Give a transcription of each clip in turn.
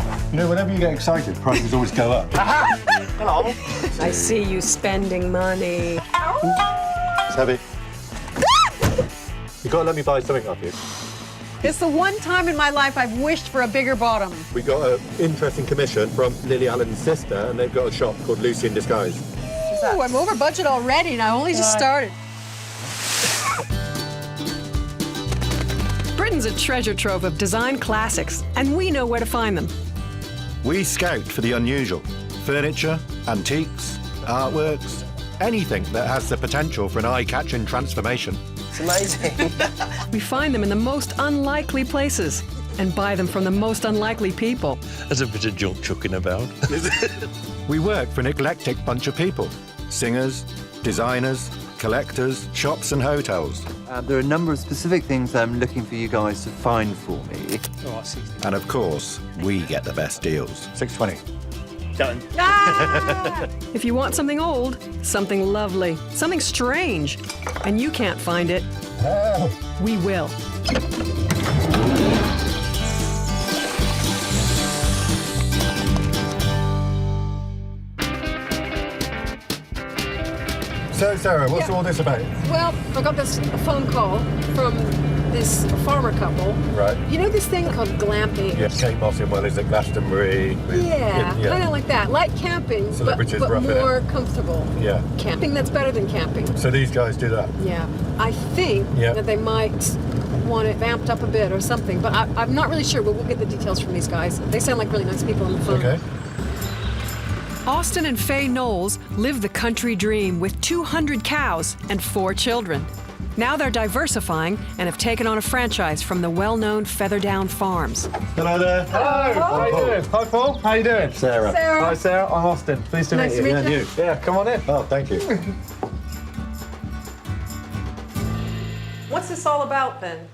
Wow. You know, whenever you get excited, prices always go up. Hello. I see you spending money. It's heavy. You gotta let me buy something off you. It's the one time in my life I've wished for a bigger bottom. We got an interesting commission from Lily Allen's sister, and they've got a shop called Lucy in Disguise. Ooh, I'm over budget already, and I only just started. Britain's a treasure trove of design classics, and we know where to find them. We scout for the unusual. Furniture, antiques, artworks, anything that has the potential for an eye-catching transformation. It's amazing. We find them in the most unlikely places and buy them from the most unlikely people. There's a bit of junk chucking about. We work for an eclectic bunch of people. Singers, designers, collectors, shops and hotels. There are a number of specific things I'm looking for you guys to find for me. Oh, 60. And of course, we get the best deals. 620. Done. If you want something old, something lovely, something strange, and you can't find it, we will. So, Sarah, what's all this about? Well, I got this phone call from this farmer couple. Right. You know this thing called glamping? Yeah, Kate Moss in Wells at Glastonbury. Yeah, kind of like that. Like camping, Celebrities but rough in it. more comfortable. Yeah. Camping that's better than camping. So these guys do that? Yeah. I think that they might want it vamped up a bit or something, but I'm not really sure, but we'll get the details from these guys. They sound like really nice people on the phone. Okay. Austin and Faye Knowles live the country dream with 200 cows and 4 children. Now they're diversifying and have taken on a franchise from the well-known Featherdown Farms. Hello there. Hello. How you doing? Hi, Paul. How you doing? Sarah. Sarah. Hi, Sarah. I'm Austin. Pleased to Nice meet you. to meet you. Yeah, come on in. Oh, thank you. What's this all about then?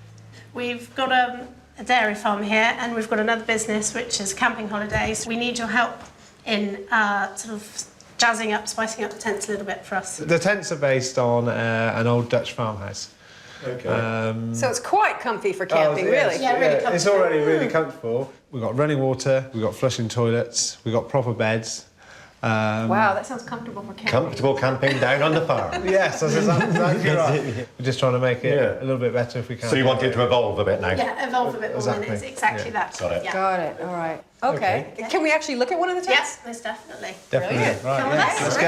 We've got a dairy farm here, and we've got another business which is camping holidays. We need your help in sort of jazzing up, spicing up the tents a little bit for us. The tents are based on an old Dutch farmhouse. Okay. So it's quite comfy for camping, really. Yeah, really comfortable. It's already really comfortable. We've got running water, we've got flushing toilets, we've got proper beds. Wow, that sounds comfortable for camping. Comfortable camping down on the farm. Yes, that's exactly right. We're just trying to make it Yeah. a little bit better if we can. So you want it to evolve a bit now? Yeah, evolve a bit more, and it's exactly that. Got it. Yeah. Got it, all right. Okay. Can we actually look at one of the tents? Yes, most definitely. Definitely. Brilliant. Right, Come with yeah. us. Let's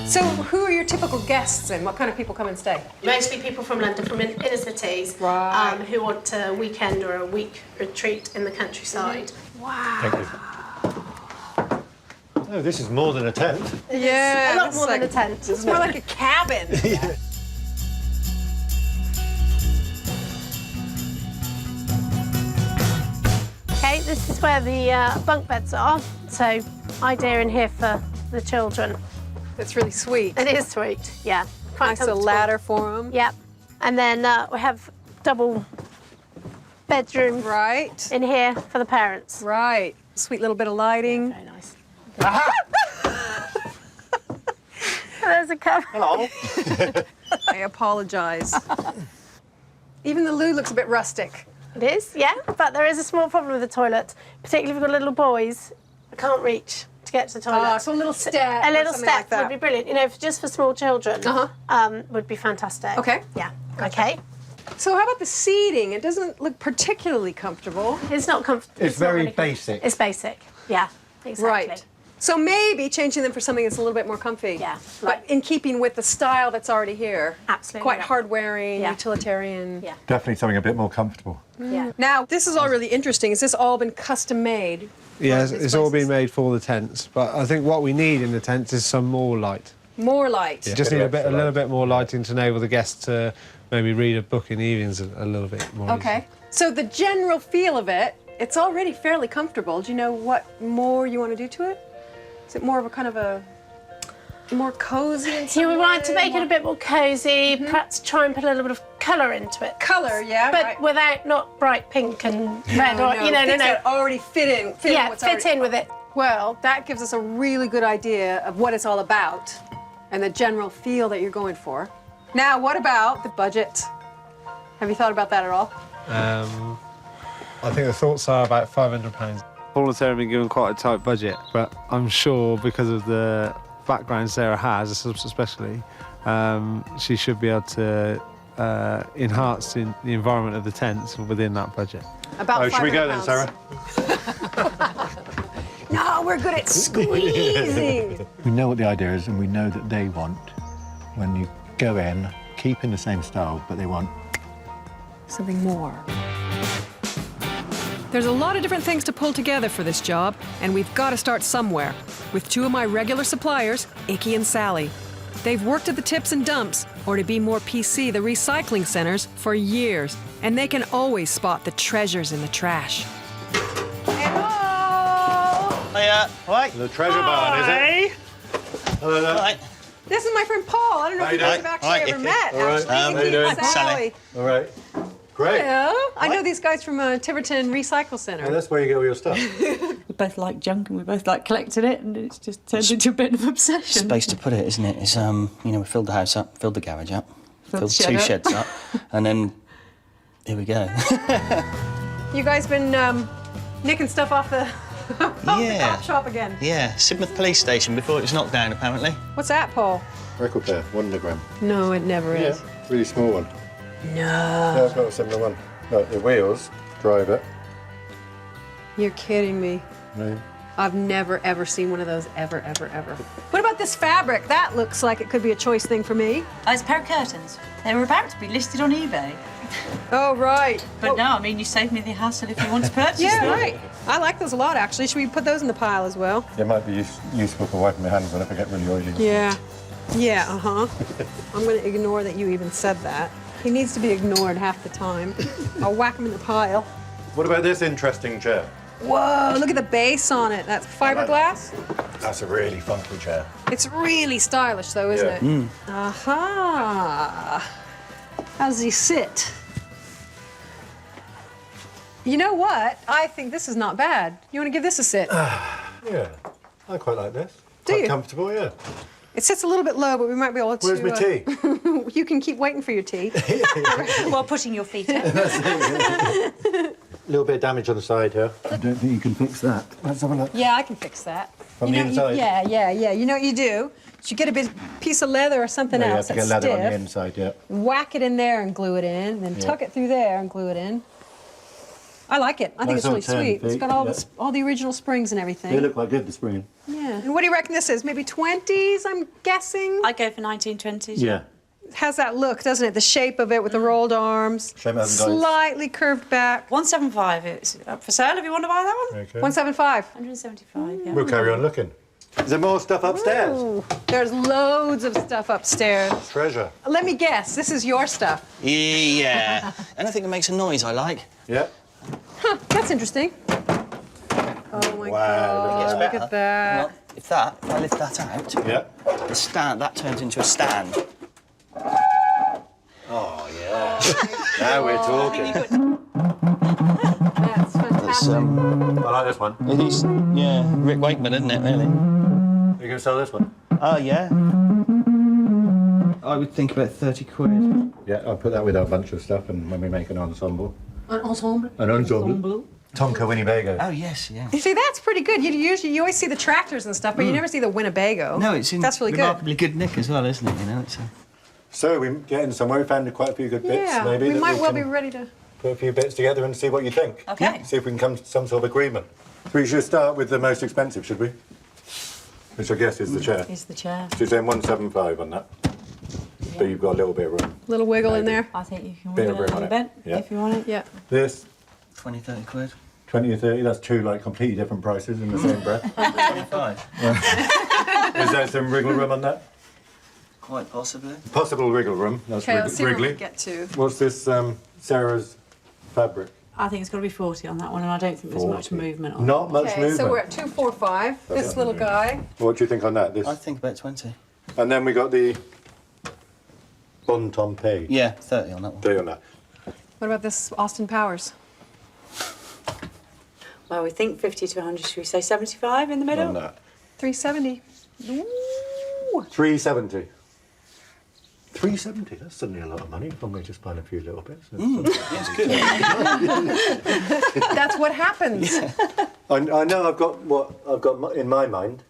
go. So who are your typical guests and what kind of people come and stay? Mostly people from London, from inner cities, Right. who want a weekend or a week retreat in the countryside. Wow. Thank you. Oh, this is more than a tent. Yeah, A lot this more is than like- a tent. It's more like a cabin. Okay, this is where the bunk beds are. So, idea in here for the children. It's really sweet. It is sweet, yeah. Quite Nice little comfortable. ladder for them. Yep. And then we have double bedroom Right. in here for the parents. Right. Sweet little bit of lighting. Very nice. There's a cover. Hello. I apologize. Even the loo looks a bit rustic. It is, yeah. But there is a small problem with the toilet, particularly if you've got little boys who can't reach to get to the toilet. So a little step. A or little something step like that. would be brilliant. You know, just for small children, would be fantastic. Okay. Yeah. Okay. So how about the seating? It doesn't look particularly comfortable. It's not comfortable. It's not very really comfortable. basic. It's basic. Yeah. Exactly. Right. So maybe changing them for something that's a little bit more comfy. Yeah, But like- in keeping with the style that's already here. Absolutely, Quite yeah. hard-wearing, Yeah. utilitarian. Yeah. Definitely something a bit more comfortable. Yeah. Now, this is all really interesting. Has this all been custom made? Yeah, for these it's all places? been made for the tents, but I think what we need in the tents is some more light. More light. Just Bit need of a extra little light. bit more lighting to enable the guests to maybe read a book in the evenings a little bit more. Okay. So the general feel of it, it's already fairly comfortable. Do you know what more you want to do to it? Is it more of a kind of a more cozy in some Yeah, we wanted to way? make it a bit more cosy, perhaps try and put a little bit of colour into it. Colour, yeah, But right. without not bright pink and red or, you know, things no. that already fit in. Yeah, what's fit already- in with it. Well, that gives us a really good idea of what it's all about and the general feel that you're going for. Now, what about the budget? Have you thought about that at all? I think the thoughts are about £500. Paul and Sarah have been given quite a tight budget, but I'm sure because of the background Sarah has, especially, she should be able to enhance the environment of the tents within that budget. About Should we go then, £500. Sarah? No, we're good at squeezing. We know what the idea is, and we know that they want, when you go in, keep in the same style, but they want Something more. There's a lot of different things to pull together for this job, and we've got to start somewhere. With two of my regular suppliers, Icky and Sally. They've worked at the tips and dumps, or to be more PC, the recycling centers, for years, and they can always spot the treasures in the trash. Hello! Hiya. Right. the treasure barn, is it? Hello there. Right. This is my friend Paul. I don't know if you guys have actually Hi, ever Icky. met. All right. Actually, How you Icky doing? and Sally. All right. Great. Hello. I know these guys from Tiverton Recycle Center. And that's where you get all your stuff. We both like junk and we both like collecting it, and it's just turned into a bit of obsession. Space to put it, isn't it? It's we filled the house up, filled the garage up, filled the shed two up. sheds up, and then here we go. You guys been nicking stuff off the, off the Yeah. cop shop again. Yeah, Sidmouth Police Station before it was knocked down, apparently. What's that, Paul? Record player, Wondergram. No, it never is. Really small one. No. Yeah, I've got a similar one. No, the wheels drive it. You're kidding me. No. I've never, ever seen one of those, ever, ever, ever. What about this fabric? That looks like it could be a choice thing for me. Oh, it's a pair of curtains. They were about to be listed on eBay. Oh, right. But no, I mean, you saved me the hassle if you want to purchase Yeah, them. right. I like those a lot, actually. Should we put those in the pile as well? It might be useful for wiping my hands when if I get really oily. Yeah. Yeah, uh-huh. I'm going to ignore that you even said that. He needs to be ignored half the time. I'll whack him in the pile. What about this interesting chair? Whoa, look at the base on it. That's fiberglass. That's a really funky chair. It's really stylish, though, isn't Yeah. it? Aha. How does he sit? You know what? I think this is not bad. You want to give this a sit? Yeah, I quite like this. Do Quite you? comfortable, yeah. It sits a little bit low, but we might be able to... Where's my tea? You can keep waiting for your tea. While putting your feet up. A little bit of damage on the side here. I don't think you can fix that. Let's have a look. Yeah, I can fix that. From the inside? Yeah. You know what you do? You get a piece of leather or something Yeah, you have else to get that's leather on the stiff, inside, yeah. whack it in there and glue it in, then tuck it through there and glue it in. I like it. I think Nice it's really old turn sweet. It's feet, got all yeah. all the original springs and everything. They look quite good, the spring. Yeah. And what do you reckon this is? Maybe 20s, I'm guessing? I go for 1920s. Yeah. It has that look, doesn't it? The shape of it with the rolled arms. Shame it hasn't got its- Slightly curved back. 175. It's up for sale if you want to buy that one. Okay. 175. 175, yeah. We'll carry on looking. Is there more stuff upstairs? Ooh, there's loads of stuff upstairs. Treasure. Let me guess, this is your stuff. Yeah. Anything that makes a noise, I like. Yeah. Huh, that's interesting. Oh my Wow, God, look at that. Well, if I lift that out, Yeah. the stand, that turns into a stand. Oh, yeah. Now we're talking. That's fantastic. I like this one. It is, yeah, Rick Wakeman, isn't it, really? Are you going to sell this one? Oh, yeah. I would think about 30 quid. Yeah, I'll put that with a bunch of stuff and when we make an ensemble. An ensemble? An ensemble. Tonka Winnebago. Oh, yes, yeah. You see, that's pretty good. You always see the tractors and stuff, but you never see the Winnebago. No, it's in That's really good. remarkably good nick as well, isn't it, you know? It's So we're getting somewhere. We found quite a few good bits. Yeah, Maybe we that might well be can ready to. put a few bits together and see what you think. Okay. See if we can come to some sort of agreement. We should start with the most expensive, should we? Which I guess is the chair. Here's the chair. So you're saying 175 on that. But you've got a little bit of room. Little wiggle in Maybe. there. I think you can Bit wiggle of it a room little on bit it. Yeah. if you want it. Yeah. This, 20, 30 quid. 20 or 30, that's two like completely different prices in the same breath. 25. Is there some wriggle room on that? Quite possibly. Possible wriggle room. That's Okay, let's see where wriggly. we get to. What's this Sarah's fabric? I think it's got to be 40 on that one, and I don't think there's much 40. movement on it. Not much Okay, movement. so we're at 245. This little guy. What do you think on that? This, I think about 20. and then we got the Bon Tom Pay. Yeah, 30 on that one. 30 on that. What about this Austin Powers? Well, we think 50 to 100. Should we say 75 in the middle? On that. 370. Ooh. 370. 370, that's suddenly a lot of money when we just find a few little bits. That's good. That's what happens. I know I've got what I've got in my mind,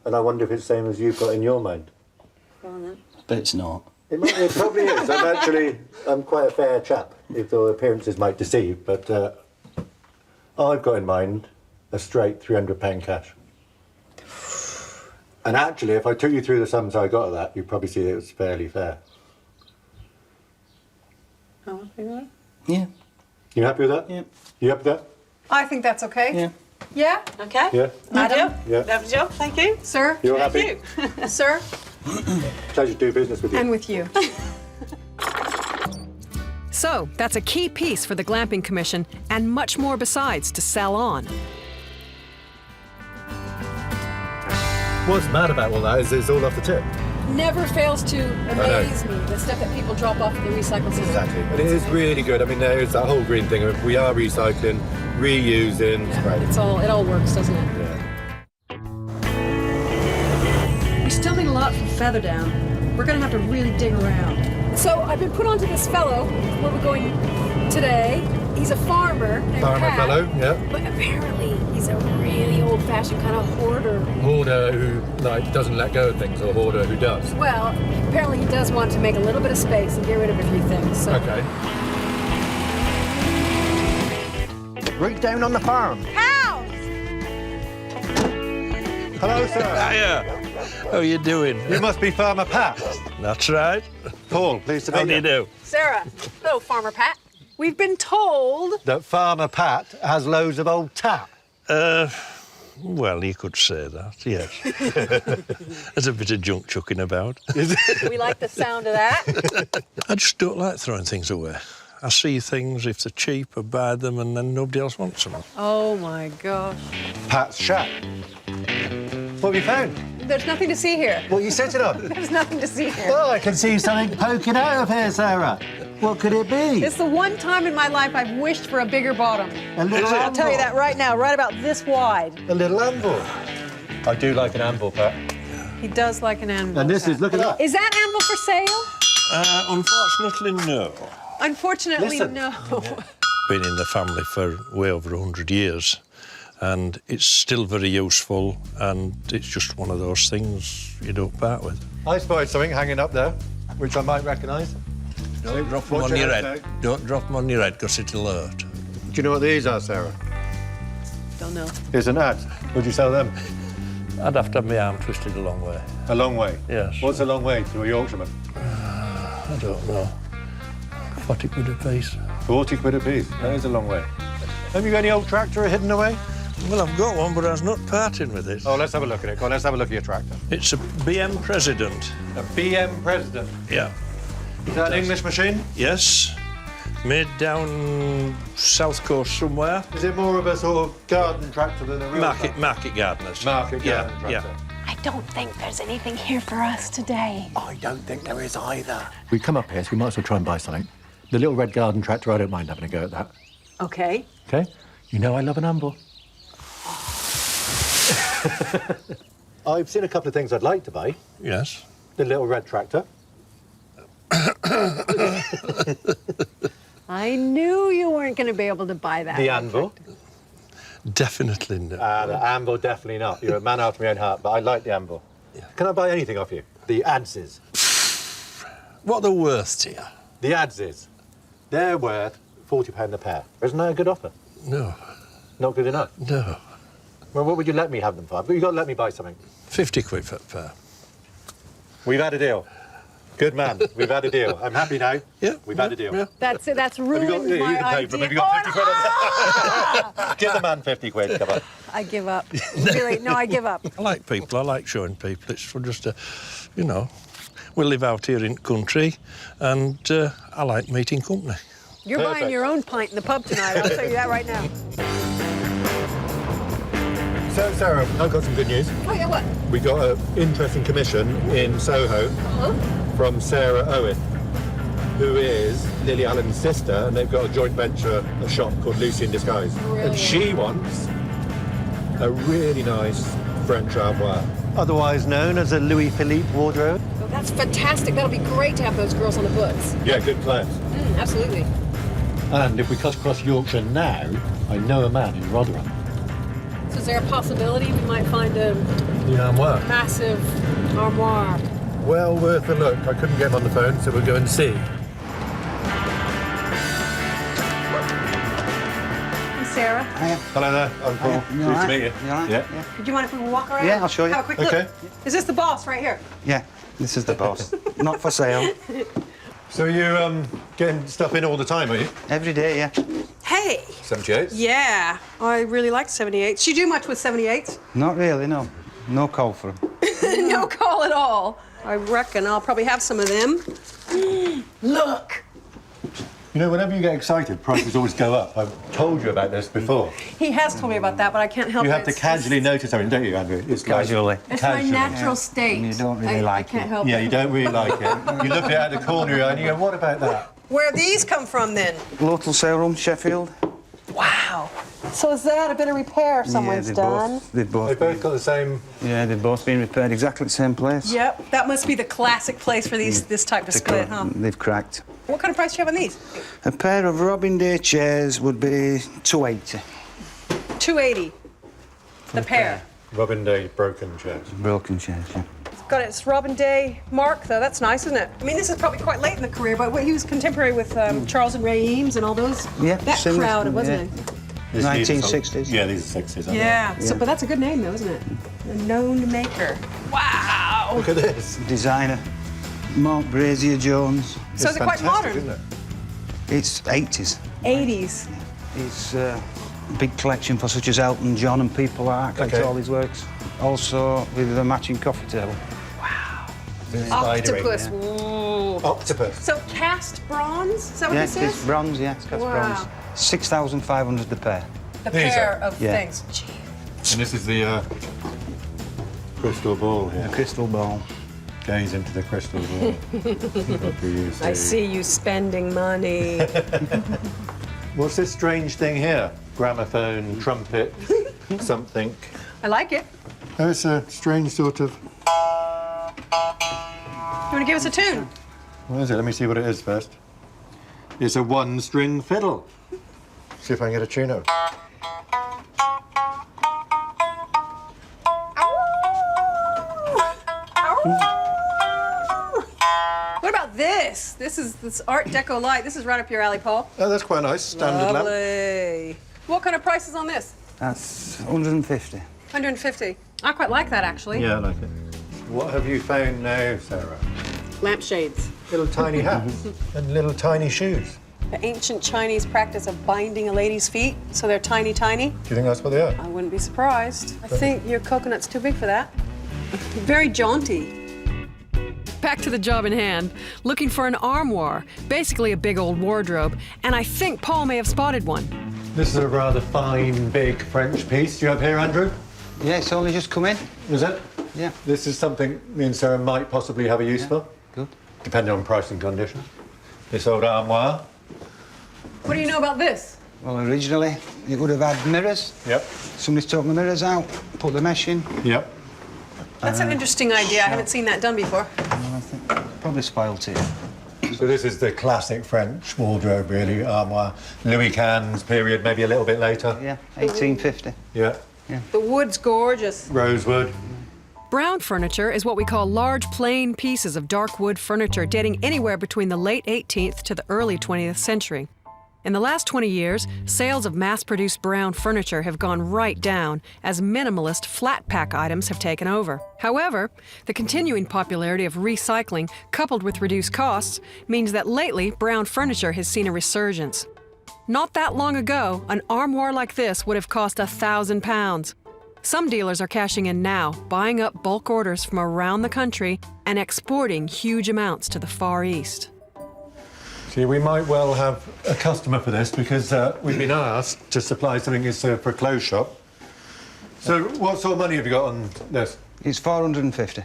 and I wonder if it's the same as you've got in your mind. But it's not. It probably is. I'm quite a fair chap, if the appearances might deceive, but I've got in mind a straight £300 cash. And actually, if I took you through the sums I got of that, you'd probably see that it was fairly fair. Oh, Yeah. You happy with that? Yeah. You happy with that? I think that's okay. Yeah. Yeah? Okay. Yeah. Madam? Yeah. Lovely job, thank you. Sir? You're Thank happy? you. Sir? Pleasure to do business with you. And with you. So, that's a key piece for the Glamping Commission and much more besides to sell on. What's mad about all that is it's all off the tip. Never fails to amaze me, the stuff that people drop off at the recycle center. Exactly. And it is really good. I mean, there is that whole green thing of we are recycling, reusing. It's great. It all works, doesn't it? Yeah. We still need a lot from feather down. We're gonna have to really dig around. So I've been put onto this fellow where we're going today. He's a farmer. Farmer fellow, yeah. But apparently he's a really old-fashioned kind of hoarder. Hoarder who doesn't let go of things, or hoarder who does. Well, apparently he does want to make a little bit of space and get rid of a few things. So. Okay. Right down on the farm. Cows! Hello, sir. Hiya. How are you doing? You must be Farmer Pat. That's right. Paul, pleased to meet How do you do? Sarah. Hello, Farmer Pat. We've been told that Farmer Pat has loads of old tat. Well, you could say that, yes. There's a bit of junk chucking about. we like the sound of that. I just don't like throwing things away. I see things, if they're cheap, I buy them, and then nobody else wants them. Oh, my gosh. Pat's shack. What have you found? There's nothing to see here. What are you sitting on? There's nothing to see here. Oh, I can see something poking out of here, Sarah. What could it be? It's the one time in my life I've wished for a bigger bottom. A little anvil. I'll tell you that right now, right about this wide. A little anvil. I do like an anvil, Pat. He does like an anvil. And this is, look at that. Is that anvil for sale? Unfortunately, no. Unfortunately, Listen. no. Been in the family for way over 100 years, and it's still very useful, and it's just one of those things you don't part with. I spotted something hanging up there, which I might recognise. Don't drop them on your head. Don't drop them on your head, because it'll hurt. Do you know what these are, Sarah? Don't know. Here's an ad. Would you sell them? I'd have to have my arm twisted a long way. A long way? Yes. What's a long way to a Yorkshireman? I don't know. 40 quid a piece. 40 quid a piece. That is a long way. Have you got any old tractor hidden away? Well, I've got one, but I was not parting with it. Oh, let's have a look at it. Go on, let's have a look at your tractor. It's a BM President. A BM President. Yeah. Is that an English machine? Yes. Made down South Coast somewhere. Is it more of a sort of garden tractor than a real tractor? Market gardeners. Market garden tractor. Yeah. I don't think there's anything here for us today. I don't think there is either. We come up here, so we might as well try and buy something. The little red garden tractor, I don't mind having a go at that. Okay. Okay? You know I love an anvil. I've seen a couple of things I'd like to buy. Yes. The little red tractor. I knew you weren't going to be able to buy that. The anvil. Definitely no. The anvil, definitely not. You're a man after my own heart, but I like the anvil. Yeah. Can I buy anything off you? The adzes. What are they worth to you? The adzes. They're worth £40 a pair. Isn't that a good offer? No. Not good enough? No. Well, what would you let me have them for? You've got to let me buy something. 50 quid for a pair. We've had a deal. Good man. We've had a deal. I'm happy now. Yeah. We've had a deal. Yeah. That's it. That's ruined you my can pay for them. idea. Have you got 50 quid on Give the man 50 quid, come on. I give up. Really, no, I give up. I like people. I like showing people. It's for just a, you know, we live out here in the country, and I like meeting company. You're Perfect. buying your own pint in the pub tonight. I'll tell you that right now. So, Sarah, I've got some good news. Oh, yeah, what? We got an interesting commission in Soho from Sarah Owen, who is Lily Allen's sister, and they've got a joint venture, a shop called Lucy in Disguise. And she wants a really nice French armoire, otherwise known as a Louis Philippe wardrobe. Oh, That's fantastic. That'll be great to have those girls on the books. Yeah, good clients. Absolutely. And if we cut across Yorkshire now, I know a man in Rotherham. So is there a possibility we might find a The Armoire. massive armoire? Well worth a look. I couldn't get him on the phone, so we'll go and see. Hey, Sarah. Hello there, I'm Paul. Nice to meet you. Yeah. Do you mind if we walk around? Yeah, I'll show you. Have a quick look. Okay. Is this the boss right here? Yeah, this is the boss. Not for sale. So you getting stuff in all the time, are you? Every day, yeah. Hey. 78? Yeah, I really like 78s. Do you do much with 78s? Not really, no. No call for them. No call at all. I reckon I'll probably have some of them. Look. You know, whenever you get excited, prices always go up. I've told you about this before. He has told me about that, but I can't help it. You have to It's casually notice something, don't you, Andrew? It's Casually. It's casually. my natural state. And you don't really like I can't it. help Yeah, it. you don't really like it. You look at it out the corner of your eye and you go, what about that? Where these come from, then? Local sale room, Sheffield. Wow. So is that a bit of repair someone's they've done? They've both. They've both got the same... Yeah, they've both been repaired exactly the same place. Yep. That must be the classic place for this type to split, huh? They've cracked. What kind of price do you have on these? A pair of Robin Day chairs would be $280. $280. The pair. Robin Day broken chairs. Broken chairs, yeah. It's got its Robin Day mark, though. That's nice, isn't it? I mean, this is probably quite late in the career, but he was contemporary with Charles and Ray Eames and all those. Yeah, That similar, crowd, wasn't yeah. it? 1960s. Yeah, these are 60s. aren't they? Yeah. So, Yeah. but that's a good name, though, isn't it? A known maker. Wow. Look at this. Designer. Mark Brazier Jones. So is it quite modern? Isn't it? It's 80s. 80s. It's a big collection for such as Elton John and people like that. Collect Okay. all his works. Also with a matching coffee table. Octopus. Whoa. Octopus. So cast bronze? Is that what Yeah, this it's is? bronze, yeah, it's cast Wow. bronze. 6,500 the pair. The These pair are- of Yeah. things. Gee. And this is the crystal ball here. A crystal ball. Gaze into the crystal ball. What we used I to. see you spending money. What's this strange thing here? Gramophone, trumpet, something. I like it. Oh, it's a strange sort of... You want to give us a tune? What is it? Let me see what it is first. It's a one-string fiddle. See if I can get a tune out. What about this? This is this Art Deco light. This is right up your alley, Paul. Oh, that's quite nice. Standard lamp. Lovely. What kind of price is on this? That's 150. 150. I quite like that, actually. Yeah, I like it. What have you found now, Sarah? Lampshades. Little tiny hats and little tiny shoes. The ancient Chinese practice of binding a lady's feet so they're tiny, tiny. Do you think that's what they are? I wouldn't be surprised. I think your coconut's too big for that. Very jaunty. Back to the job in hand, looking for an armoire, basically a big old wardrobe, and I think Paul may have spotted one. This is a rather fine, big French piece. Do you have here, Andrew? Yeah, it's only just come in. Is it? Yeah. This is something me and Sarah might possibly have a use for. Good. Depending on price and condition. This old armoire. What do you know about this? Well, originally it would have had mirrors. Yep. Somebody's took the mirrors out, put the mesh in. Yep. That's an interesting idea. I haven't seen that done before. I think probably spoilt it. So this is the classic French wardrobe, really, armoire. Louis XV period, maybe a little bit later. Yeah, 1850. Yeah. The wood's gorgeous. Rosewood. Brown furniture is what we call large, plain pieces of dark wood furniture dating anywhere between the late 18th to the early 20th century. In the last 20 years, sales of mass-produced brown furniture have gone right down as minimalist flat-pack items have taken over. However, the continuing popularity of recycling, coupled with reduced costs, means that lately brown furniture has seen a resurgence. Not that long ago, an armoire like this would have cost £1,000. Some dealers are cashing in now, buying up bulk orders from around the country and exporting huge amounts to the Far East. See, we might well have a customer for this because we've been asked to supply something for a clothes shop. So what sort of money have you got on this? It's 450.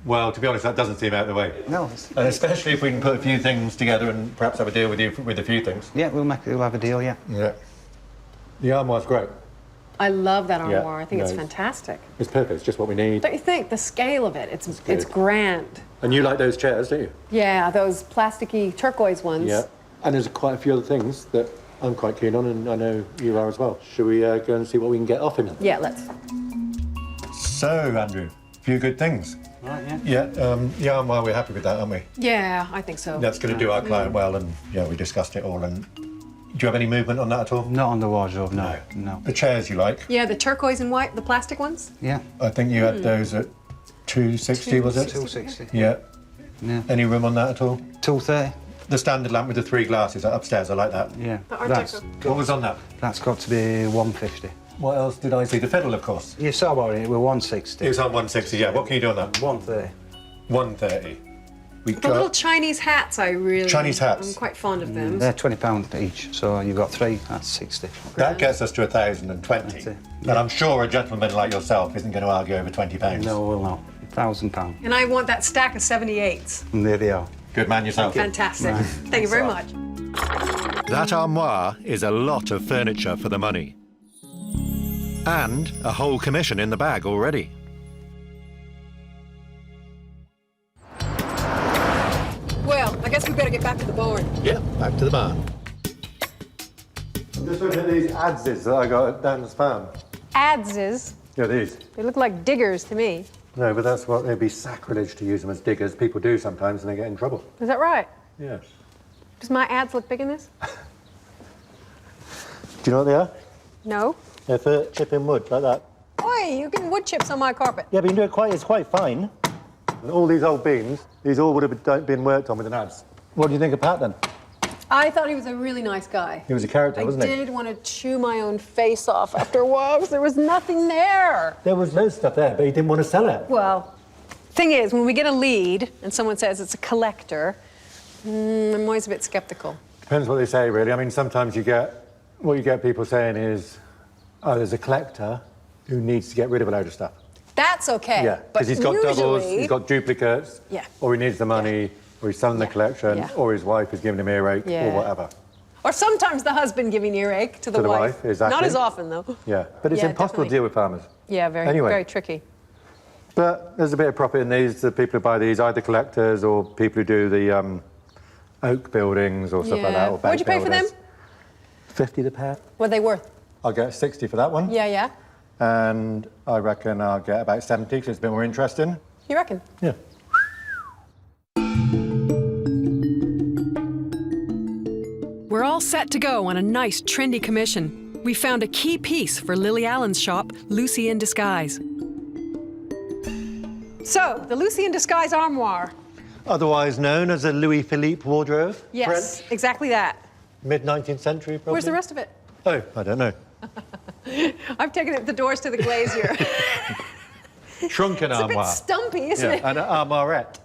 Well, to be honest, that doesn't seem out of the way. No. And especially if we can put a few things together and perhaps have a deal with you with a few things. Yeah, we'll have a deal, yeah. Yeah. The armoire's great. I love that Yeah, armoire. I think it's no. fantastic. It's perfect. It's just what we need. Don't you think? The scale of it, it's grand. And you like those chairs, don't you? Yeah, those plasticky turquoise ones. Yeah. And there's quite a few other things that I'm quite keen on, and I know you are as well. Should we go and see what we can get off him? Yeah, let's. So, Andrew, a few good things. Right, yeah. Yeah, well, we're happy with that, aren't we? Yeah, I think so. That's going to do our client well, and yeah, we discussed it all. And do you have any movement on that at all? Not on the wardrobe, no. The chairs you like? Yeah, the turquoise and white, the plastic ones? Yeah. I think you had those at 260, was it? 260. Yeah. Yeah. Any room on that at all? 230. The standard lamp with the 3 glasses upstairs, I like that. Yeah. The Art That's, Deco. What was on that? that's got to be 150. What else did I see? The fiddle, of course. You saw about it, we're 160. It was on 160, yeah. What can you do on that? 130. 130. We The little Chinese hats, I really... Chinese hats. I'm quite fond of them. They're £20 each, so you've got 3, that's 60. That gets us to 1,020. That's it. And I'm sure a gentleman like yourself isn't going to argue over £20. No, we'll not. £1,000. And I want that stack of 78s. And there they are. Good man yourself. Fantastic. Thank you very much. That armoire is a lot of furniture for the money. And a whole commission in the bag already. Well, I guess we better get back to the barn. Yeah, back to the barn. I'm just looking at these adses that I got down the farm. Adses. Yeah, these. They look like diggers to me. No, but that's what they'd be sacrilege to use them as diggers. People do sometimes and they get in trouble. Is that right? Yeah. Does my ads look big in this? Do you know what they are? No. They're for chipping wood, like that. Oi, you can wood chips on my carpet. Yeah, but you can do it it's quite fine. And all these old beams, these all would have been worked on with an adze. What do you think of Pat then? I thought he was a really nice guy. He was a character, wasn't he? I did want to chew my own face off after a while because there was nothing there. There was no stuff there, but he didn't want to sell it. Well, thing is, when we get a lead and someone says it's a collector, I'm always a bit skeptical. Depends what they say, really. I mean, sometimes you get people saying is, oh, there's a collector who needs to get rid of a load of stuff. That's okay. Yeah, because he's got doubles, he's got duplicates, yeah, or he needs the money, or he's selling the collection, or his wife is giving him earache, or whatever. Or sometimes the husband giving earache to the wife. Exactly. Not as often, though. Yeah, but it's impossible to deal with farmers. Yeah, very tricky. But there's a bit of profit in these. The people who buy these, either collectors or people who do the oak buildings or stuff like that. Or what'd you pay for them? 50 the pair. What are they worth? I'll get 60 for that one. Yeah, yeah. And I reckon I'll get about 70 because it's a bit more interesting. You reckon? Yeah. We're all set to go on a nice, trendy commission. We found a key piece for Lily Allen's shop, Lucy in Disguise. So, the Lucy in Disguise armoire. Otherwise known as a Louis Philippe wardrobe. Yes, exactly that. Mid-19th century, probably. Where's the rest of it? Oh, I don't know. I've taken it the doors to the glazier. Shrunken armoire. It's a bit stumpy, isn't it? And an armoirette.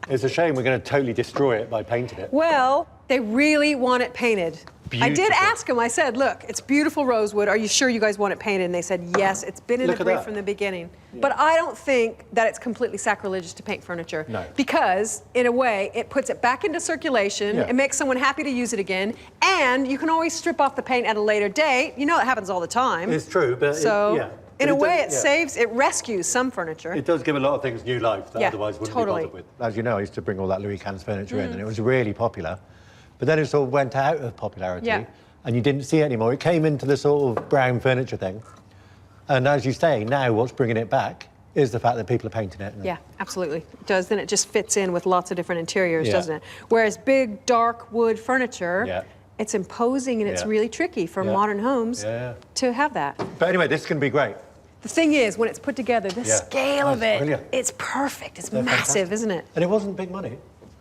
It's a shame we're going to totally destroy it by painting it. Well, they really want it painted. I did ask them, I said, look, it's beautiful rosewood. Are you sure you guys want it painted? And they said, yes, it's been in the brief from the beginning. Yeah. But I don't think that it's completely sacrilegious to paint furniture. No. Because, in a way, it puts it back into circulation, it makes someone happy to use it again, and you can always strip off the paint at a later date. You know it happens all the time. It's true, but in a way, it rescues some furniture. It does give a lot of things new life that otherwise wouldn't be bothered with. As you know, I used to bring all that Louis Cannes furniture in, and it was really popular. But then it sort of went out of popularity, and you didn't see it anymore. It came into the sort of brown furniture thing. And as you say, now what's bringing it back is the fact that people are painting it. Yeah, absolutely. It does. Then it just fits in with lots of different interiors, doesn't it? Whereas big, dark wood furniture, it's imposing and it's really tricky for modern homes to have that. But anyway, this can be great. The thing is, when it's put together, the scale of it, it's perfect. It's massive, isn't it? And it wasn't big money.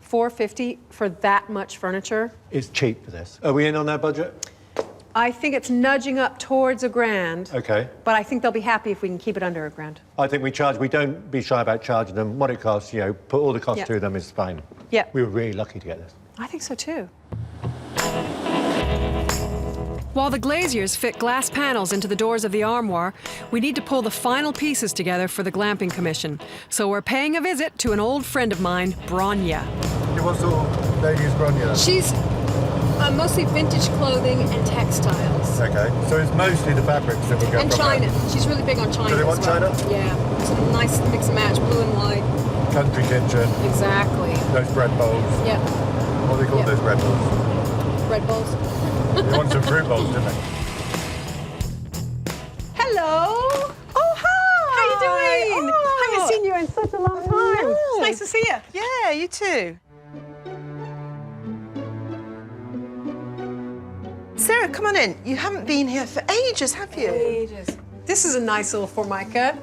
$450 for that much furniture. It's cheap for this. Are we in on their budget? I think it's nudging up towards $1,000. Okay. But I think they'll be happy if we can keep it under $1,000. I think we don't be shy about charging them what it costs, you know, put all the costs to them is fine. Yeah. We were really lucky to get this. I think so too. While the glaziers fit glass panels into the doors of the armoire, we need to pull the final pieces together for the glamping commission. So we're paying a visit to an old friend of mine, Brunner. What sort of lady is Brunner? She's Mostly vintage clothing and textiles. Okay, so it's mostly the fabrics that would go And from China. that. She's really big on China. Do they want as well. China? Yeah. Some nice mix and match, blue and white. Country kitchen, Exactly. those bread bowls. Yeah. What do they call those bread bowls? Bread bowls. They want some fruit bowls, didn't they? Hello. Oh, hi. How you doing? Oh. Haven't seen you in such a long time. It's nice to see you. Yeah, you too. Sarah, come on in. You haven't been here for ages, have you? Ages. This is a nice little Formica.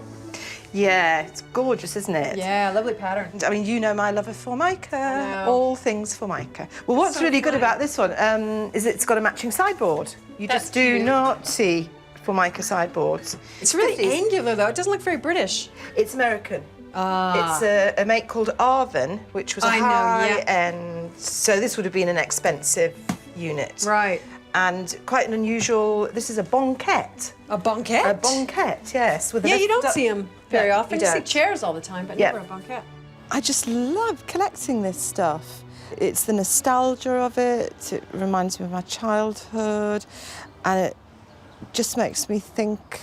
Yeah, it's gorgeous, isn't it? Yeah, lovely pattern. I mean, you know my love of Formica. All things Formica. Well, what's So really good fun. about this one is it's got a matching sideboard. You That's just do cute. not see Formica sideboards. It's really 50s. angular, though. It doesn't look very British. It's American. Ah. It's a make called Arvin, which was a I know, yeah. high-end. So this would have been an expensive unit. Right. And quite an unusual. This is a banquette. A banquette? A banquette, yes. With a Yeah, you lift don't up- see them very Yeah, often. you You see don't. chairs all the time, but Yeah. never a banquette. I just love collecting this stuff. It's the nostalgia of it. It reminds me of my childhood, and it just makes me think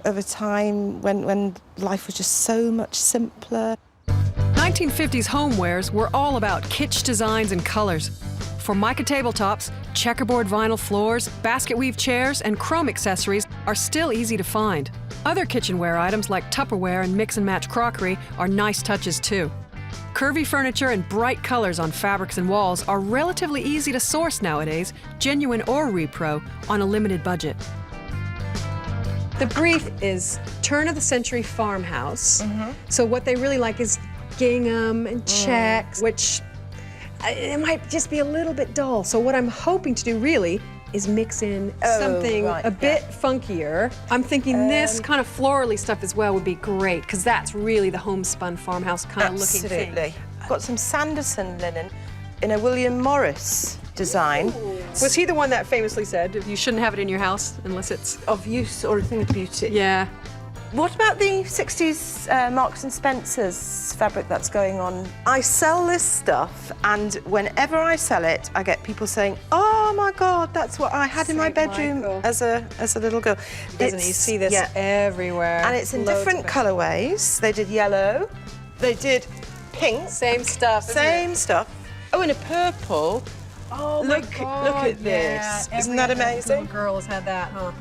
of a time when life was just so much simpler. 1950s homewares were all about kitsch designs and colors. Formica tabletops, checkerboard vinyl floors, basket weave chairs, and chrome accessories are still easy to find. Other kitchenware items like Tupperware and mix and match crockery are nice touches too. Curvy furniture and bright colors on fabrics and walls are relatively easy to source nowadays, genuine or repro, on a limited budget. The brief is turn of the century farmhouse. So what they really like is gingham and checks, which it might just be a little bit dull. So what I'm hoping to do really is mix in something right, a bit funkier. I'm thinking this kind of florally stuff as well would be great, because that's really the homespun farmhouse kind of looking thing. Absolutely. I've got some Sanderson linen in a William Morris design. Was he the one that famously said you shouldn't have it in your house unless it's Of use or a thing of beauty. Yeah. What about the 60s Marks and Spencer's fabric that's going on? I sell this stuff, and whenever I sell it, I get people saying, "Oh my God, that's what I had in my St. bedroom Michael. as a little girl." Doesn't you see this everywhere? And it's in Loads different of it. colourways. They did yellow, they did pink, Same stuff. isn't same it? stuff. Oh, and a purple. Oh Look- my God, look at this. Yeah, Isn't that every amazing? little girl has had that, huh?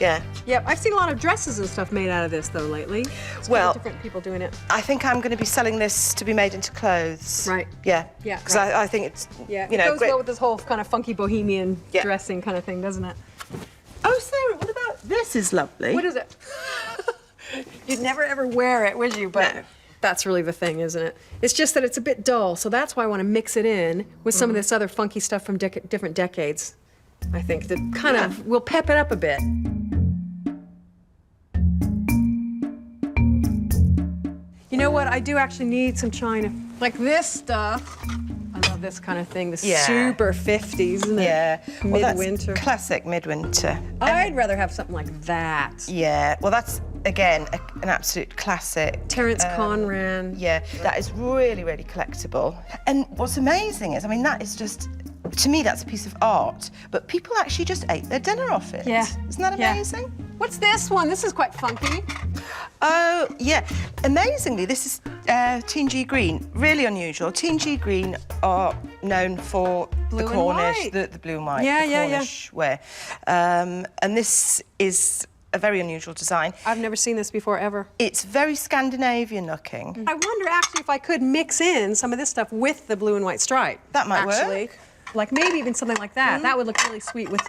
Yeah. Yep, I've seen a lot of dresses and stuff made out of this though lately. It's Well, different people doing it. I think I'm going to be selling this to be made into clothes. Right. Yeah. Yeah, Because right. I think it's, Yeah, you know, it goes great. well with this whole kind of funky bohemian Yeah. dressing kind of thing, doesn't it? Oh, Sarah, what about this? Is lovely. What is it? You'd never ever wear it, would you? But No. that's really the thing, isn't it? It's just that it's a bit dull, so that's why I want to mix it in with some of this other funky stuff from different decades. I think that kind of will pep it up a bit. You know what? I do actually need some china. Like this stuff. I love this kind of thing. The Yeah. super 50s, isn't it? Yeah. Well, that's Midwinter. classic midwinter. I'd rather have something like that. Yeah. Well, that's, again, an absolute classic. Terence Conran. Yeah. That is really, really collectible. And what's amazing is, I mean, that is just, to me, that's a piece of art. But people actually just ate their dinner off it. Yeah. Isn't that Yeah. amazing? What's this one? This is quite funky. Oh, yeah. Amazingly, this is Teen G Green. Really unusual. Teen G Green are known for Blue the and Cornish, white. the blue and white, Yeah, the yeah, yeah. Cornish wear. And this is a very unusual design. I've never seen this before, ever. It's very Scandinavian looking. I wonder actually if I could mix in some of this stuff with the blue and white stripe. That might actually. work. Like maybe even something like that. That would look really sweet with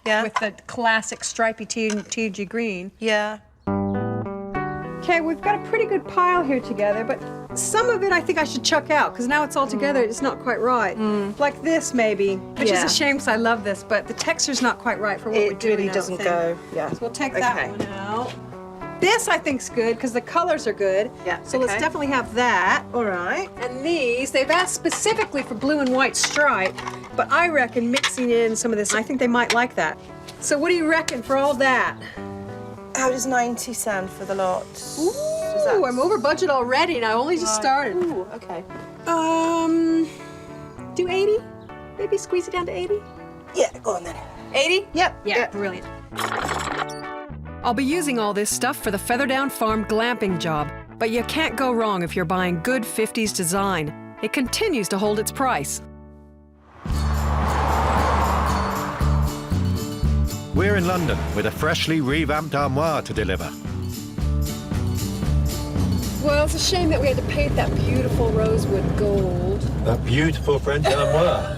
Yeah. with the classic stripy TG green. Yeah. Okay, we've got a pretty good pile here together, but some of it I think I should chuck out because now it's all together. It's not quite right. Like this maybe, which Yeah. is a shame because I love this, but the texture's not quite right for what we're It doing. really I don't doesn't think. go. Yeah. So we'll take Okay. that one out. This I think's good because the colors are good. Yeah, So let's okay. definitely have that. All right. And these, they've asked specifically for blue and white stripe, but I reckon mixing in some of this, I think they might like that. So what do you reckon for all that? How does 90 sound for the lot? Ooh, I'm over budget already and I only just started. Ooh, okay. Do 80? Maybe squeeze it down to 80? Yeah, go on then. 80? Yep. Yeah, brilliant. I'll be using all this stuff for the Featherdown Farm glamping job, but you can't go wrong if you're buying good 50s design. It continues to hold its price. We're in London with a freshly revamped Armoire to deliver. Well, it's a shame that we had to paint that beautiful rosewood gold. That beautiful French Armoire.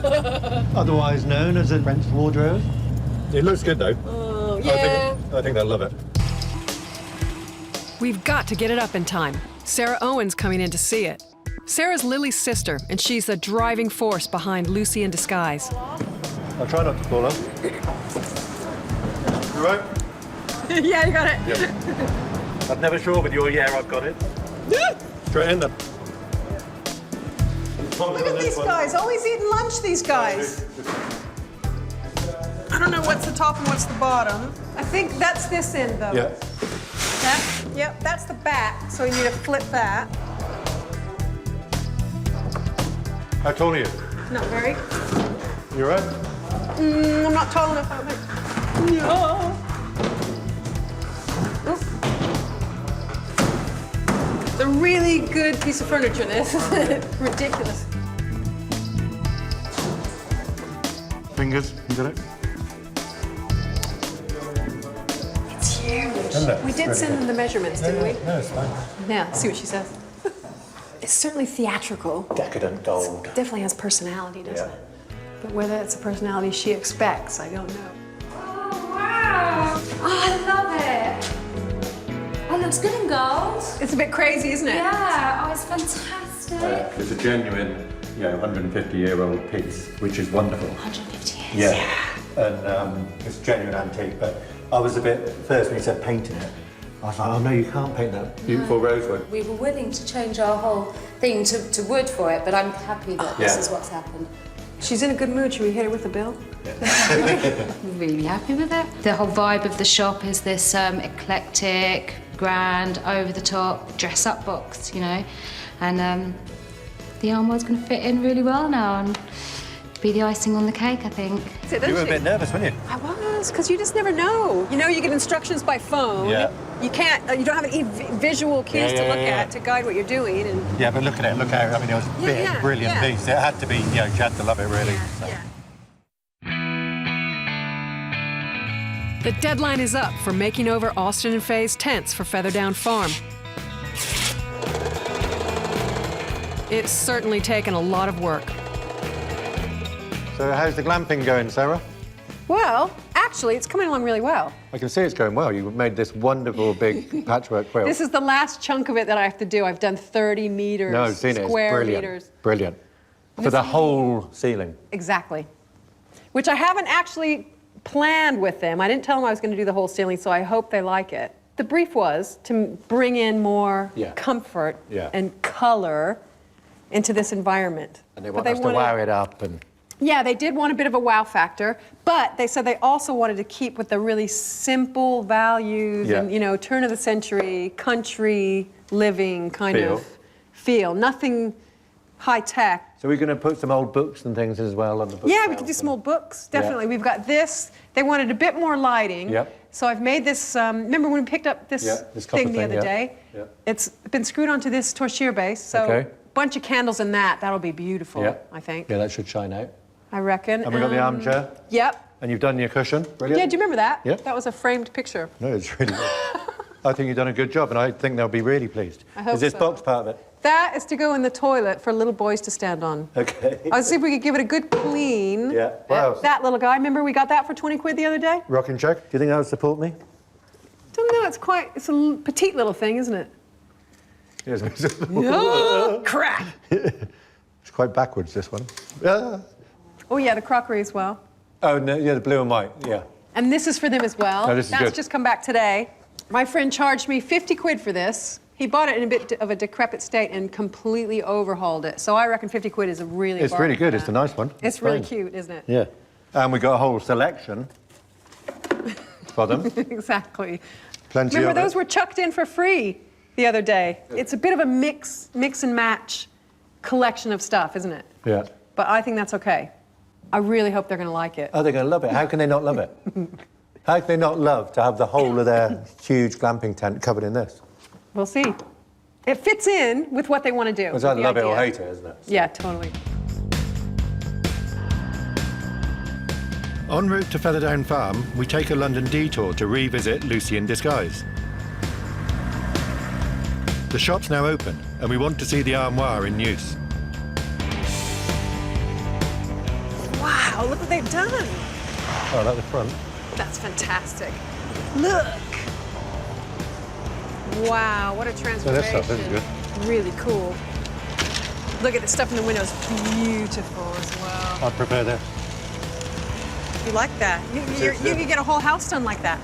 Otherwise known as a French wardrobe. It looks good though. Oh, yeah. I think they'll love it. We've got to get it up in time. Sarah Owen's coming in to see it. Sarah's Lily's sister, and she's the driving force behind Lucy in Disguise. I'll try not to fall off. You right? Yeah, you got it. Yeah. I'm never sure with your I've got it. Straight in them. Look at these guys, always eating lunch, these guys. I don't know what's the top and what's the bottom. I think that's this end, though. Yeah. Yep, that's the back, so you need to flip that. How tall are you? Not very. You right? I'm not tall enough, I don't think. No. It's a really good piece of furniture, this. Ridiculous. Fingers, you got it? It's huge. Isn't We did send them the measurements, didn't we? No, it's fine. Yeah, see what she says. It's certainly theatrical. Decadent gold. Definitely has personality, doesn't it? But whether it's a personality she expects, I don't know. Oh, wow. Oh, I love it. Oh, it looks good in gold. It's a bit crazy, isn't it? Yeah, oh, it's fantastic. It's a genuine, 150-year-old piece, which is wonderful. 150 years. Yeah. And it's genuine antique, but I was a bit first when he said painting it. I was like, oh no, you can't paint that beautiful rosewood. We were willing to change our whole thing to wood for it, but I'm happy that this is what's happened. She's in a good mood. Should we hit her with the bill? I'm really happy with it. The whole vibe of the shop is this eclectic, grand, over-the-top, dress-up box, and the armoire's going to fit in really well now and be the icing on the cake, I think. You were a bit nervous, weren't you? I was, because you just never know. You get instructions by phone. Yeah. You can't, you don't have any visual cues to look at to guide what you're doing. And Yeah, but look at it, look at it. I mean, it was a big, brilliant piece. It had to be, she had to love it, really. The deadline is up for making over Austin and Faye's tents for Featherdown Farm. It's certainly taken a lot of work. So how's the glamping going, Sarah? Well, actually, it's coming along really well. I can see it's going well. You've made this wonderful big patchwork quilt. This is the last chunk of it that I have to do. I've done 30 meters, No, I've seen it. It's square brilliant. meters. Brilliant. For the whole ceiling. Exactly. Which I haven't actually planned with them. I didn't tell them I was going to do the whole ceiling, so I hope they like it. The brief was to bring in more comfort and color into this environment. And they want us to wow it up and... Yeah, they did want a bit of a wow factor, but they said they also wanted to keep with the really simple values and, turn of the century, country living kind of feel. Nothing high tech. So we're going to put some old books and things as well on the books. Yeah, we could do some old books, definitely. We've got this. They wanted a bit more lighting. Yep. So I've made this, remember when we picked up this thing the other day? It's been screwed onto this torchère base, so a bunch of candles in that. That'll be beautiful, I think. Yeah, that should shine out. I reckon. And we got the armchair. Yep. And you've done your cushion. Brilliant. Yeah, do you remember that? Yep. That was a framed picture. No, it's really good. I think you've done a good job, and I think they'll be really pleased. I hope Is this so. box part of it? That is to go in the toilet for little boys to stand on. Okay. I'll see if we could give it a good clean. Yeah. Wow. That little guy, remember we got that for 20 quid the other day? Rocking check. Do you think that would support me? Don't know, it's a petite little thing, isn't it? Yes. Oh, crap. It's quite backwards, this one. Yeah. Oh yeah, the crockery as well. Oh, no, yeah, the blue and white, yeah. And this is for them as well. Oh, this is That's good. just come back today. My friend charged me 50 quid for this. He bought it in a bit of a decrepit state and completely overhauled it. So I reckon 50 quid is a really It's really good. It's a nice one. It's really cute, isn't it? Yeah. And we got a whole selection for them. Exactly. Plenty Remember, of it. those were chucked in for free the other day. It's a bit of a mix and match collection of stuff, isn't it? Yeah. But I think that's okay. I really hope they're going to like it. Oh, they're going to love it. How can they not love it? How can they not love to have the whole of their huge glamping tent covered in this? We'll see. It fits in with what they want to do. It's either the love it or idea. hate it, isn't it? Yeah, totally. En route to Featherdown Farm, we take a London detour to revisit Lucy in Disguise. The shop's now open, and we want to see the armoire in use. Wow, look what they've done. Oh, that's the front. That's fantastic. Look. Wow, what a So transformation. this stuff is good. Really cool. Look at the stuff in the windows. Beautiful as well. I'd prefer this. You like that? You could get a whole house done like that.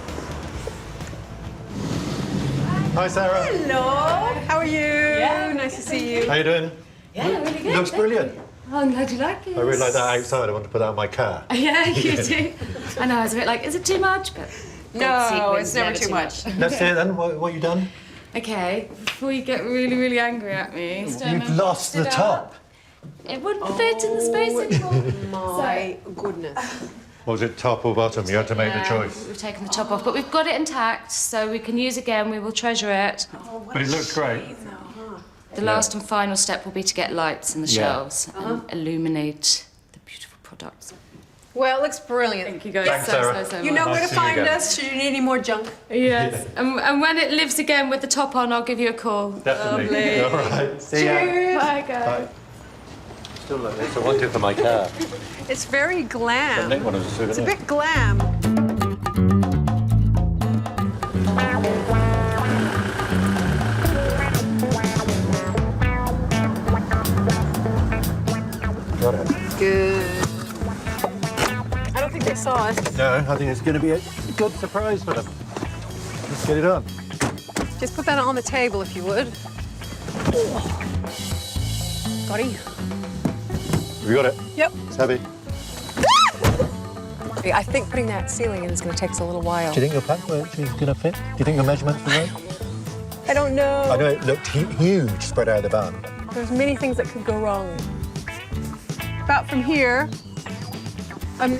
Hi, Sarah. Hello. How are you? Yeah. Nice to see you. How you doing? Yeah, really good. Looks brilliant. Oh, I'm glad you like it. I really like that outside. I want to put that on my car. Yeah, you do. I know, I was a bit like, is it too much? But No, it's never too much. Let's see it then. What you done? Okay, before you get really, really angry at me. You've lost the top. It wouldn't fit in the space anymore. My goodness. Was it top or bottom? You had to make the choice. We've taken the top off, but we've got it intact, so we can use again. We will treasure it. But it looks great. The last and final step will be to get lights in the Yeah. shelves and illuminate the beautiful products. Well, it looks brilliant. Thank you guys Thanks, so, Sarah. so, so You much. know where Nice to to see you find again. us should you need any more junk. Yes, and when it lives again with the top on, I'll give you a call. Definitely. Lovely. All right. See ya. Bye, guys. Still like this. I want it for my car. It's very glam. Nick one as a souvenir. It's a bit glam. Got it. Good. I don't think they saw us. No, I think it's going to be a good surprise for them. Let's get it on. Just put that on the table if you would. Got it? Have you got it? Yep. It's heavy. I think putting that ceiling in is going to take us a little while. Do you think your patchwork is going to fit? Do you think your measurements were right? I don't know. I know it looked huge spread out of the barn. There's many things that could go wrong. About from here,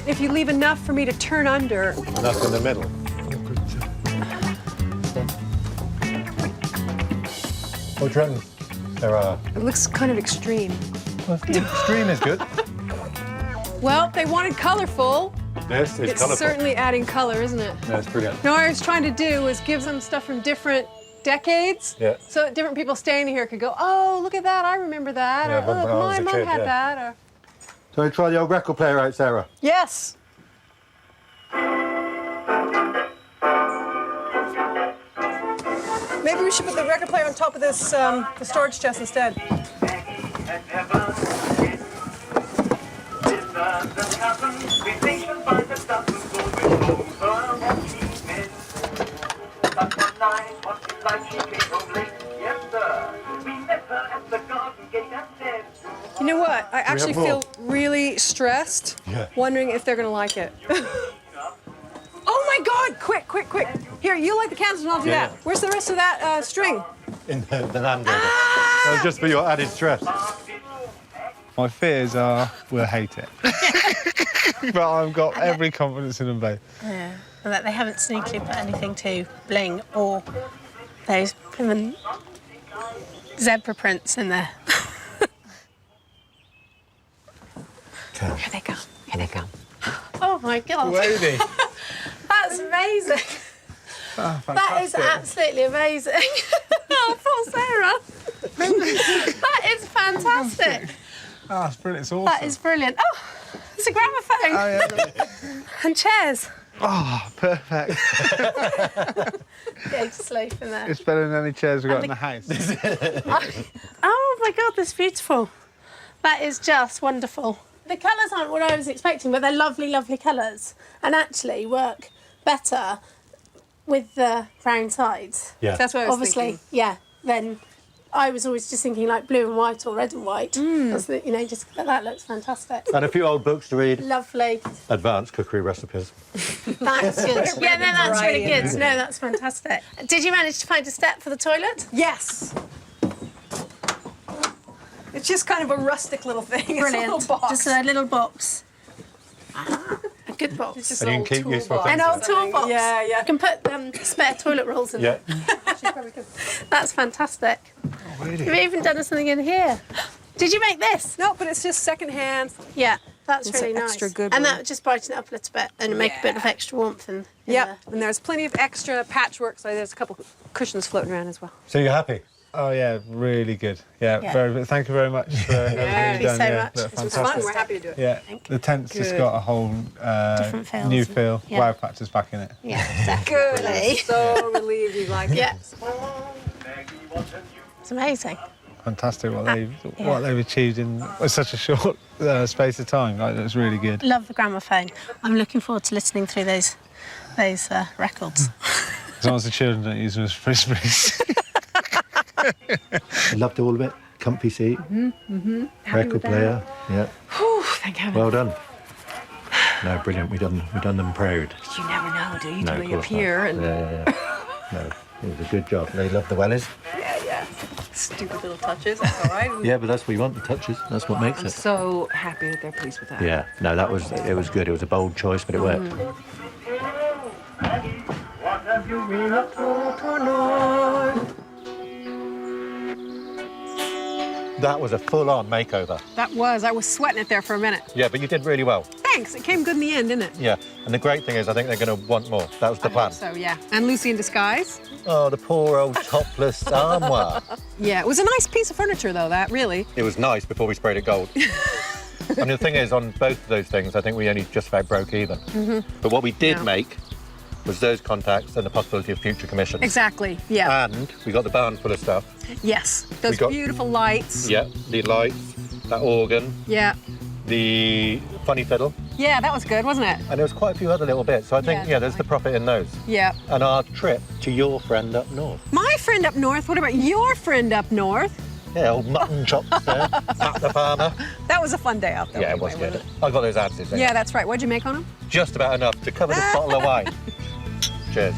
if you leave enough for me to turn under. Enough in the middle. What do you reckon there are? It looks kind of extreme. Well, extreme is good. Well, they wanted colorful. This is It's colourful. certainly adding color, isn't it? Yeah, it's brilliant. No, what I was trying to do was give them stuff from different decades. Yeah. So that different people staying here could go, oh, look at that, I remember that. Yeah, or, when I look, was my a mum kid, had yeah. that. Or... So we try the old record player out, Sarah. Yes. Maybe we should put the record player on top of this, the storage chest instead. You know what? I actually feel really stressed, wondering if they're going to like it. Oh my God! Quick, quick, quick! Here, you light the candles and I'll do that. Where's the rest of that string? In the land rover. That was just for your added stress. My fears are we'll hate it. But I've got every confidence in them both. Yeah, and that they haven't sneakily put anything too bling or those blooming zebra prints in there. Okay. Here they come. Here they come. Oh my God. Lady. That's amazing. Oh, That is absolutely amazing. Oh, poor Sarah. That is fantastic. Oh, it's brilliant. It's awesome. That is brilliant. Oh, it's a gramophone. Oh, yeah. And chairs. Oh, perfect. Go to sleep in there. It's better than any chairs we've got in the house. Oh my God, that's beautiful. That is just wonderful. The colours aren't what I was expecting, but they're lovely, lovely colours, and actually work better with the brown sides. Yeah. That's what I was Obviously, thinking. yeah. Then I was always just thinking like blue and white or red and white. That's the, you know, just that looks fantastic. And a few old books to read. Lovely. Advanced cookery recipes. That's good. Yeah, no, that's really good. No, that's fantastic. Did you manage to find a step for the toilet? Yes. It's just kind of a rustic little thing. It's a Brilliant. little box. Just a little box. A good box. And you can keep useful things. An old toolbox. Yeah. You can put spare toilet rolls in Yeah. there. That's fantastic. Oh, really? You've even done something in here. Did you make this? No, but it's just secondhand. Yeah, that's It's really an nice. extra good and one. that would just brighten it up a little bit and make a bit of extra warmth. In Yep, and there's plenty of extra patchwork, so there's a couple cushions floating around as well. So you're happy? Oh yeah, really good. Yeah, Yeah. very. Thank you very much for everything Thank you've you done. so Yeah, much. look, This was fantastic. Fun, we're happy to do it. Yeah, the tent's just Good. got a whole Different feels. new feel. Yeah. Wow factor's back in it. Yeah, exactly. Good. So relieved you like it. Yeah. It's amazing. Fantastic what they've achieved in such a short space of time. Like, it's really good. Love the gramophone. I'm looking forward to listening through those records. As long as the children don't use them as frisbees. I loved all of it. Comfy seat. Record player. Yeah. Whew, thank heaven. Well done. No, brilliant. We done them proud. You never know, do you? No, Till of you course appear not. and Yeah. No, it was a good job. They love the wellies. yeah. Stupid little touches. That's all right. Yeah, but that's what you want, the touches. That's what makes I'm it. so happy that they're pleased with that. Yeah. No, it was good. It was a bold choice, but it worked. That was a full-on makeover. That was. I was sweating it there for a minute. Yeah, but you did really well. Thanks. It came good in the end, didn't it? Yeah, and the great thing is I think they're going to want more. That was the plan. So, yeah. And Lucy in disguise. Oh, the poor old topless armoire. Yeah, it was a nice piece of furniture, though, that, really. It was nice before we sprayed it gold. I mean, the thing is, on both of those things, I think we only just about broke even. But what we did make was those contacts and the possibility of future commissions. Exactly, yeah. And we got the barn full of stuff. Yes, those We got- beautiful lights. Yeah, the lights, that organ, Yeah. the funny fiddle, Yeah, that was good, wasn't it? and there was quite a few other little bits. So I think, Yeah, there's the profit in those. Yeah. And our trip to your friend up north. My friend up north, what about your friend up north? Yeah, old mutton chops there, Pat the farmer. That was a fun day out there. Yeah, it was good. I got those answers. Yeah, that's right. What'd you make on them? Just about enough to cover this bottle of wine. Cheers.